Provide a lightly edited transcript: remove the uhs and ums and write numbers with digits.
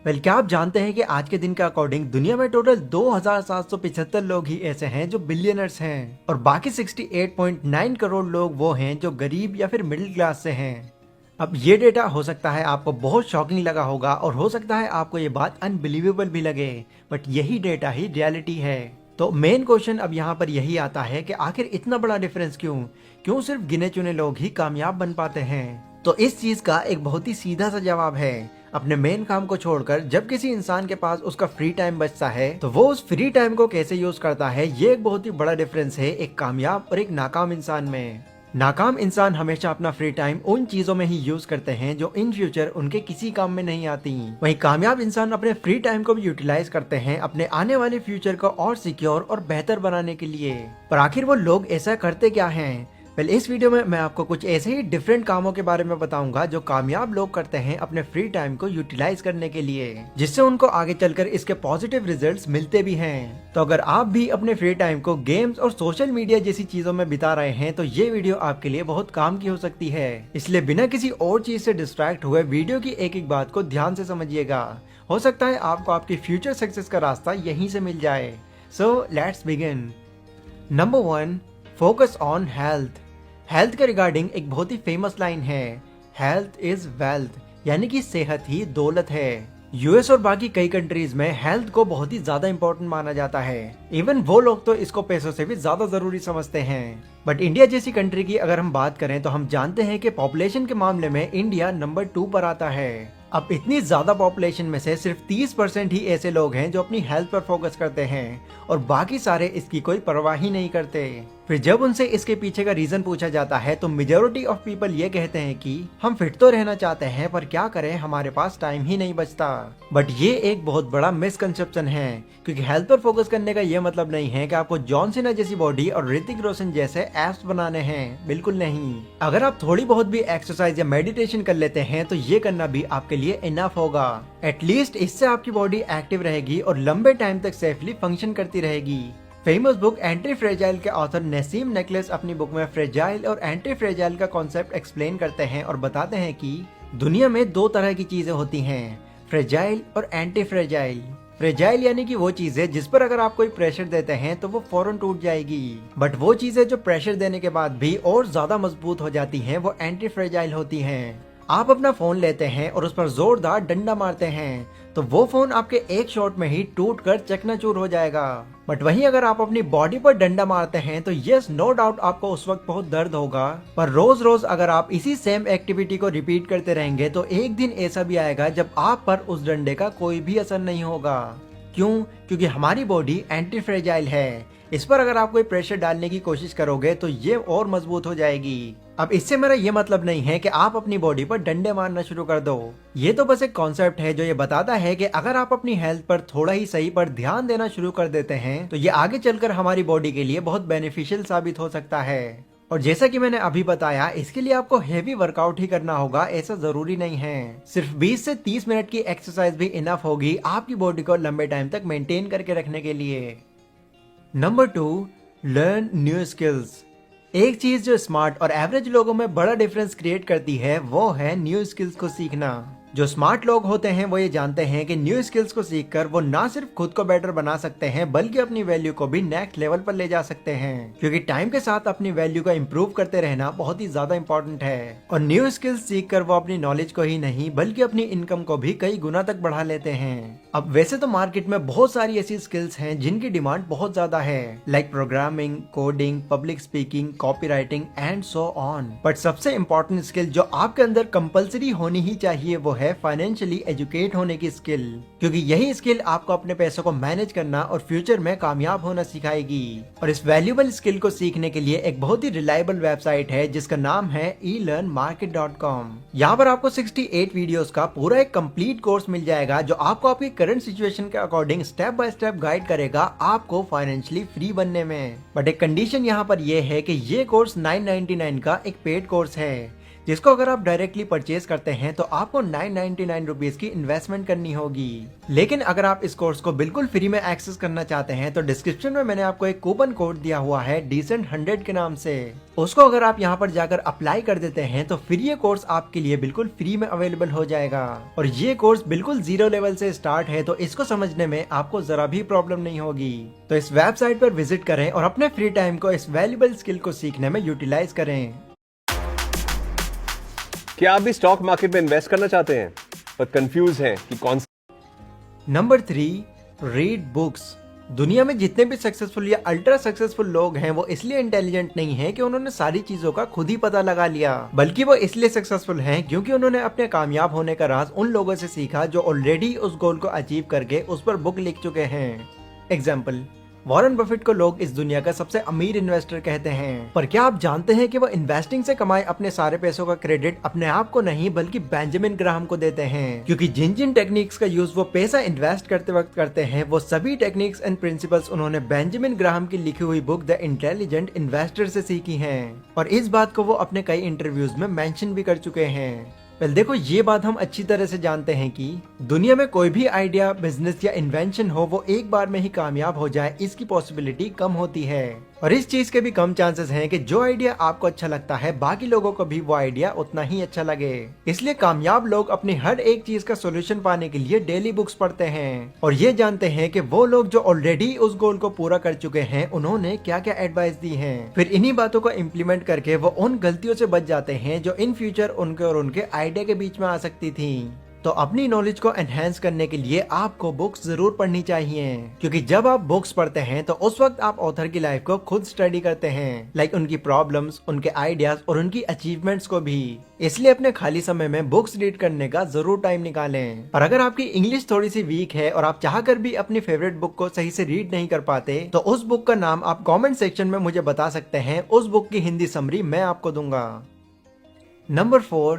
क्या आप जानते हैं कि आज के दिन के अकॉर्डिंग दुनिया में टोटल 2775 लोग ही ऐसे हैं जो बिलियनर्स हैं और बाकी 68.9 करोड़ लोग वो हैं जो गरीब या फिर मिडिल क्लास से हैं। अब ये डेटा हो सकता है आपको बहुत शॉकिंग लगा होगा और हो सकता है आपको ये बात अनबिलीवेबल भी लगे, बट यही डेटा ही रियलिटी है। तो मेन क्वेश्चन अब यहाँ पर यही आता है कि आखिर इतना बड़ा डिफरेंस क्यों क्यों सिर्फ गिने चुने लोग ही कामयाब बन पाते हैं। तो इस चीज का एक बहुत ही सीधा सा जवाब है, अपने मेन काम को छोड़कर जब किसी इंसान के पास उसका फ्री टाइम बचता है तो वो उस फ्री टाइम को कैसे यूज करता है। ये एक बहुत ही बड़ा डिफरेंस है एक कामयाब और एक नाकाम इंसान में। नाकाम इंसान हमेशा अपना फ्री टाइम उन चीजों में ही यूज करते हैं जो इन फ्यूचर उनके किसी काम में नहीं आती। वहीं कामयाब इंसान अपने फ्री टाइम को भी यूटिलाइज करते हैं अपने आने वाले फ्यूचर को और सिक्योर और बेहतर बनाने के लिए। पर आखिर वो लोग ऐसा करते क्या हैं? इस वीडियो में मैं आपको कुछ ऐसे ही डिफरेंट कामों के बारे में बताऊंगा जो कामयाब लोग करते हैं अपने फ्री टाइम को यूटिलाइज करने के लिए, जिससे उनको आगे चलकर इसके पॉजिटिव रिजल्ट्स मिलते भी हैं। तो अगर आप भी अपने फ्री टाइम को गेम्स और सोशल मीडिया जैसी चीजों में बिता रहे हैं तो ये वीडियो आपके लिए बहुत काम की हो सकती है। इसलिए बिना किसी और चीज से डिस्ट्रैक्ट हुए वीडियो की एक एक बात को ध्यान से समझिएगा। हो सकता है आपको आपकी फ्यूचर सक्सेस का रास्ता यहीं से मिल जाए। So let's begin. Number 1, focus on health. Health के रिगार्डिंग एक बहुत ही फेमस लाइन है, हेल्थ इज वेल्थ, यानी कि सेहत ही दौलत है। यूएस और बाकी कई कंट्रीज में हेल्थ को बहुत ही ज्यादा इंपॉर्टेंट माना जाता है। इवन वो लोग तो इसको पैसों से भी ज्यादा जरूरी समझते हैं। बट इंडिया जैसी कंट्री की अगर हम बात करें तो हम जानते हैं कि पॉपुलेशन के मामले में इंडिया नंबर 2 पर आता है। अब इतनी ज्यादा पॉपुलेशन में से सिर्फ 30% ही ऐसे लोग हैं जो अपनी हेल्थ पर फोकस करते हैं और बाकी सारे इसकी कोई परवाह ही नहीं करते। फिर जब उनसे इसके पीछे का रीजन पूछा जाता है तो मेजॉरिटी ऑफ पीपल ये कहते हैं कि हम फिट तो रहना चाहते हैं पर क्या करें, हमारे पास टाइम ही नहीं बचता। बट ये एक बहुत बड़ा मिसकंसेप्शन है, क्योंकि हेल्थ पर फोकस करने का ये मतलब नहीं है कि आपको जॉन सीना जैसी बॉडी और ऋतिक रोशन जैसे एब्स बनाने हैं, बिल्कुल नहीं। अगर आप थोड़ी बहुत भी एक्सरसाइज या मेडिटेशन कर लेते हैं तो ये करना भी आपके लिए इनफ होगा। एटलीस्ट इससे आपकी बॉडी एक्टिव रहेगी और लंबे टाइम तक सेफली फंक्शन करती रहेगी। फेमस बुक एंटी फ्रेजाइल के ऑथर नसीम नेकलेस अपनी बुक में फ्रेजाइल और एंटी फ्रेजाइल का कॉन्सेप्ट एक्सप्लेन करते हैं और बताते हैं कि दुनिया में 2 तरह की चीजें होती हैं, फ्रेजाइल और एंटी फ्रेजाइल। फ्रेजाइल यानी कि वो चीजें जिस पर अगर आप कोई प्रेशर देते हैं तो वो फौरन टूट जाएगी, बट वो चीजें जो प्रेशर देने के बाद भी और ज्यादा मजबूत हो जाती हैं वो एंटी फ्रेजाइल होती हैं। आप अपना फोन लेते हैं और उस पर जोरदार डंडा मारते हैं तो वो फोन आपके एक शॉट में ही टूट कर चकनाचूर हो जाएगा। बट वहीं अगर आप अपनी बॉडी पर डंडा मारते हैं तो यस नो डाउट आपको उस वक्त बहुत दर्द होगा, पर रोज रोज अगर आप इसी सेम एक्टिविटी को रिपीट करते रहेंगे तो एक दिन ऐसा भी आएगा जब आप पर उस डंडे का कोई भी असर नहीं होगा। क्यों? क्योंकि हमारी बॉडी एंटी फ्रेजाइल है। इस पर अगर आप कोई प्रेशर डालने की कोशिश करोगे तो ये और मजबूत हो जाएगी। अब इससे मेरा ये मतलब नहीं है कि आप अपनी बॉडी पर डंडे मारना शुरू कर दो। ये तो बस एक कॉन्सेप्ट है जो ये बताता है कि अगर आप अपनी हेल्थ पर थोड़ा ही सही पर ध्यान देना शुरू कर देते हैं तो ये आगे चलकर हमारी बॉडी के लिए बहुत बेनिफिशियल साबित हो सकता है। और जैसा कि मैंने अभी बताया, इसके लिए आपको हेवी वर्कआउट ही करना होगा, ऐसा जरूरी नहीं है। सिर्फ 20 से 30 मिनट की एक्सरसाइज भी इनफ होगी आपकी बॉडी को लंबे टाइम तक मेंटेन करके रखने के लिए। Number 2, learn new skills. एक चीज जो स्मार्ट और एवरेज लोगों में बड़ा डिफरेंस क्रिएट करती है वो है न्यू स्किल्स को सीखना। जो स्मार्ट लोग होते हैं वो ये जानते हैं कि न्यू स्किल्स को सीखकर वो ना सिर्फ खुद को बेटर बना सकते हैं बल्कि अपनी वैल्यू को भी नेक्स्ट लेवल पर ले जा सकते हैं, क्योंकि टाइम के साथ अपनी वैल्यू को इम्प्रूव करते रहना बहुत ही ज्यादा इंपॉर्टेंट है। और न्यू स्किल्स सीखकर वो अपनी नॉलेज को ही नहीं बल्कि अपनी इनकम को भी कई गुना तक बढ़ा लेते हैं। अब वैसे तो मार्केट में बहुत सारी ऐसी स्किल्स हैं जिनकी डिमांड बहुत ज्यादा है, like programming, coding, public speaking, copywriting and so on. But सबसे इम्पोर्टेंट स्किल जो आपके अंदर कंपलसरी होनी ही चाहिए वो है फाइनेंशियली एजुकेट होने की स्किल, क्योंकि यही स्किल आपको अपने पैसों को मैनेज करना और फ्यूचर में कामयाब होना सिखाएगी। और इस वैल्यूएबल स्किल को सीखने के लिए एक बहुत ही रिलायबल वेबसाइट है जिसका नाम है elearnmarket.com। यहाँ पर आपको 68 वीडियोस का पूरा एक कंप्लीट कोर्स मिल जाएगा जो आपको आपकी करंट सिचुएशन के according step by step guide करेगा आपको फाइनेंशियली फ्री बनने में। बट एक कंडीशन यहाँ पर यह है कि ये कोर्स 999 का एक पेड कोर्स है, जिसको अगर आप डायरेक्टली परचेज करते हैं तो आपको 999 रुपीज की इन्वेस्टमेंट करनी होगी। लेकिन अगर आप इस कोर्स को बिल्कुल फ्री में एक्सेस करना चाहते हैं तो डिस्क्रिप्शन में मैंने आपको एक कूपन कोड दिया हुआ है डिसेंट 100 के नाम से। उसको अगर आप यहाँ पर जाकर अप्लाई कर देते हैं तो फिर ये कोर्स आपके लिए बिल्कुल फ्री में अवेलेबल हो जाएगा। और ये कोर्स बिल्कुल 0 लेवल से स्टार्ट है, तो इसको समझने में आपको जरा भी प्रॉब्लम नहीं होगी। तो इस वेबसाइट पर विजिट करें और अपने फ्री टाइम को इस वैल्यूएबल स्किल को सीखने में यूटिलाइज करें। क्या आप भी स्टॉक मार्केट में इन्वेस्ट करना चाहते हैं पर कंफ्यूज हैं कि कौन नंबर 3, रीड बुक्स। दुनिया में जितने भी सक्सेसफुल या अल्ट्रा सक्सेसफुल लोग हैं वो इसलिए इंटेलिजेंट नहीं है कि उन्होंने सारी चीजों का खुद ही पता लगा लिया, बल्कि वो इसलिए सक्सेसफुल हैं क्योंकि उन्होंने अपने कामयाब होने का राज उन लोगों से सीखा जो ऑलरेडी उस गोल को अचीव करके उस पर बुक लिख चुके हैं। एग्जाम्पल, वॉरेन बफेट को लोग इस दुनिया का सबसे अमीर इन्वेस्टर कहते हैं, पर क्या आप जानते हैं कि वो इन्वेस्टिंग से कमाए अपने सारे पैसों का क्रेडिट अपने आप को नहीं बल्कि बेंजामिन ग्राहम को देते हैं, क्योंकि जिन जिन टेक्निक्स का यूज वो पैसा इन्वेस्ट करते वक्त करते हैं वो सभी टेक्निक्स एंड प्रिंसिपल्स उन्होंने बेंजामिन ग्राहम की लिखी हुई बुक द इंटेलिजेंट इन्वेस्टर से सीखी हैं। और इस बात को वो अपने कई इंटरव्यूज में मेंशन भी कर चुके हैं। वेल देखो, ये बात हम अच्छी तरह से जानते हैं कि दुनिया में कोई भी आइडिया, बिजनेस या इन्वेंशन हो वो एक बार में ही कामयाब हो जाए इसकी पॉसिबिलिटी कम होती है। और इस चीज के भी कम चांसेस हैं कि जो आइडिया आपको अच्छा लगता है बाकी लोगों को भी वो आइडिया उतना ही अच्छा लगे। इसलिए कामयाब लोग अपनी हर एक चीज का सोल्यूशन पाने के लिए डेली बुक्स पढ़ते हैं और ये जानते हैं कि वो लोग जो ऑलरेडी उस गोल को पूरा कर चुके हैं उन्होंने क्या क्या एडवाइस दी है। फिर इन्हीं बातों को इम्प्लीमेंट करके वो उन गलतियों से बच जाते हैं जो इन फ्यूचर उनके और उनके आइडिया के बीच में आ सकती थी। तो अपनी नॉलेज को एनहेंस करने के लिए आपको बुक्स जरूर पढ़नी चाहिए, क्योंकि जब आप बुक्स पढ़ते हैं तो उस वक्त आप ऑथर की लाइफ को खुद स्टडी करते हैं, लाइक उनकी प्रॉब्लम्स, उनके आइडियाज और उनकी अचीवमेंट्स को भी। इसलिए अपने खाली समय में बुक्स रीड करने का जरूर टाइम निकालें। और अगर आपकी इंग्लिश थोड़ी सी वीक है और आप चाहकर भी अपनी फेवरेट बुक को सही से रीड नहीं कर पाते तो उस बुक का नाम आप कॉमेंट सेक्शन में मुझे बता सकते हैं। उस बुक की हिंदी समरी मैं आपको दूंगा। नंबर 4,